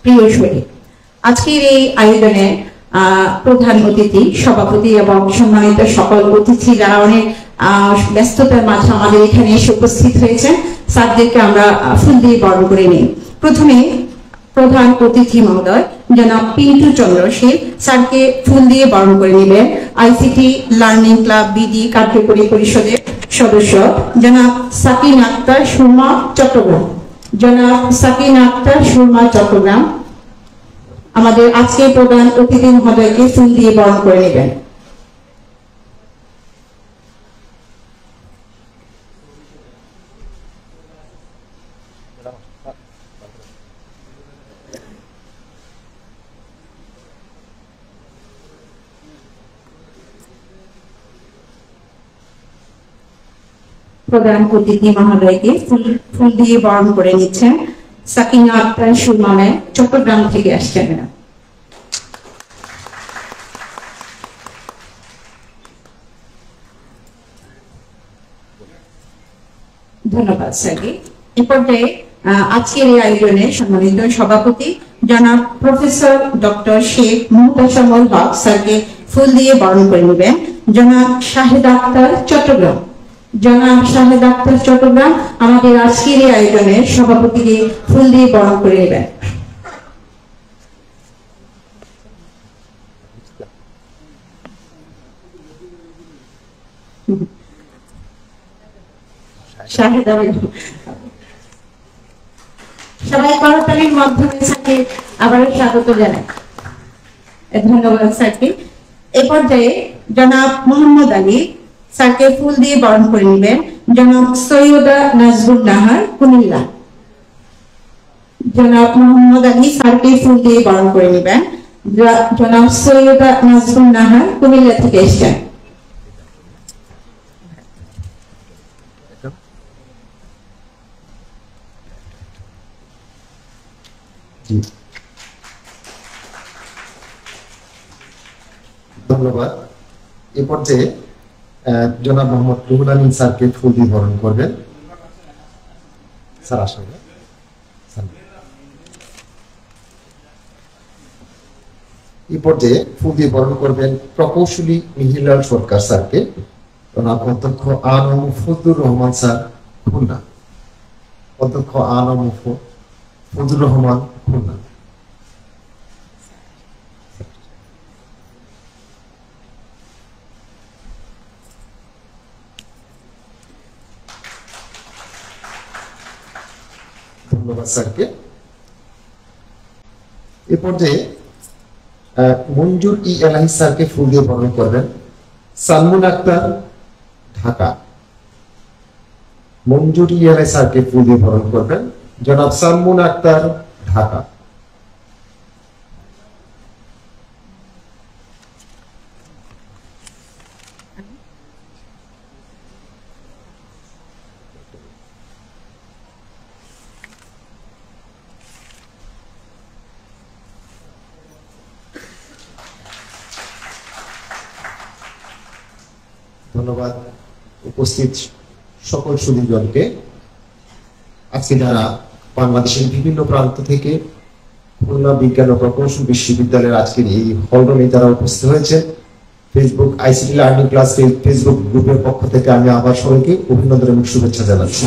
প্রিয় শরীর, আজকের এই আয়োজনে প্রধান অতিথি, সভাপতি এবং সম্মানিত সকল অতিথি যারা অনেক ব্যস্ততার মাঝে আমাদের এখানে এসে উপস্থিত হয়েছেন, স্যারদেরকে আমরা ফুল দিয়ে বরণ করে নিই। প্রথমে প্রধান অতিথি মহোদয় জনাব পিন্টু চন্দ্র শীল স্যারকে ফুল দিয়ে বরণ করে নেবেন। আইসিটি লার্নিং ক্লাব বিডি কার্যকরী পরিষদের সদস্য জনাব সাকিন আক্তার সুরমা চট্টগ্রাম। জনাব সাকিন আক্তার সুরমা চট্টগ্রাম আমাদের আজকে প্রধান অতিথি মহোদয়কে ফুল দিয়ে বরণ করে নেবেন। প্রধান অতিথি মহোদয়কে ফুল দিয়ে বরণ করে নিচ্ছেন সাকিনা আক্তার সুরমা ম্যাম, চট্টগ্রাম থেকে আসছেন। ধন্যবাদ স্যারকে। এ পর্যায়ে আজকের এই আয়োজনে সম্মানিত সভাপতি জনাব প্রফেসর ডক্টর শেখ মুহতাসামুল হক স্যারকে ফুল দিয়ে বরণ করে নেবেন। জনাব শাহেদ আক্তার চট্টগ্রাম। জনাব শাহেদ আক্তার চট্টগ্রাম আমাদের আজকের এই আয়োজনের সভাপতিকে ফুল দিয়ে বরণ করে নেবেন। সবাই করতালির মাধ্যমে স্যারকে আবারও স্বাগত জানাই। ধন্যবাদ স্যারকে। এ পর্যায়ে জনাব মোহাম্মদ আলী স্যারকে ফুল দিয়ে বরণ করে নেবেন। জনাব সৈয়দা নাজরুল নাহার, কুমিল্লা। জনাব মোহাম্মদ আলী স্যারকে ফুল দিয়ে বরণ করে নেবেন। জনাব সৈয়দা নাজরুল নাহার, কুমিল্লা থেকে এসেছেন। ধন্যবাদ। এ পর্যায়ে জনাব মোহাম্মদ রুহুল আমিন স্যারকে ফুল দিয়ে বরণ করবেন। স্যার আসলে এই পর্যায়ে ফুল দিয়ে বরণ করবেন প্রকৌশলী মিহিরলাল সরকার স্যারকে। জনাব অধ্যক্ষ আনম ফজলুর রহমান স্যার, খুলনা। অধ্যক্ষ আনম ফজলুর রহমান, খুলনা। ধন্যবাদ স্যারকে। এ পর্যায়ে মঞ্জুর ই এলাহি স্যারকে ফুল দিয়ে বরণ করবেন সালমুন আক্তার, ঢাকা। মঞ্জুর ই এলাহি স্যারকে ফুল দিয়ে বরণ করবেন জনাব সালমুন আক্তার, ঢাকা। ধন্যবাদ উপস্থিত সকল সুধীজনকে। আজকে যারা বাংলাদেশের বিভিন্ন প্রান্ত থেকে খুলনা বিজ্ঞান ও প্রকৌশল বিশ্ববিদ্যালয়ের আজকের এই হলরুমে যারা উপস্থিত হয়েছে, Facebook ICT learning class Facebook গ্রুপের পক্ষ থেকে আমি আবার সবাইকে অভিনন্দন এবং শুভেচ্ছা জানাচ্ছি।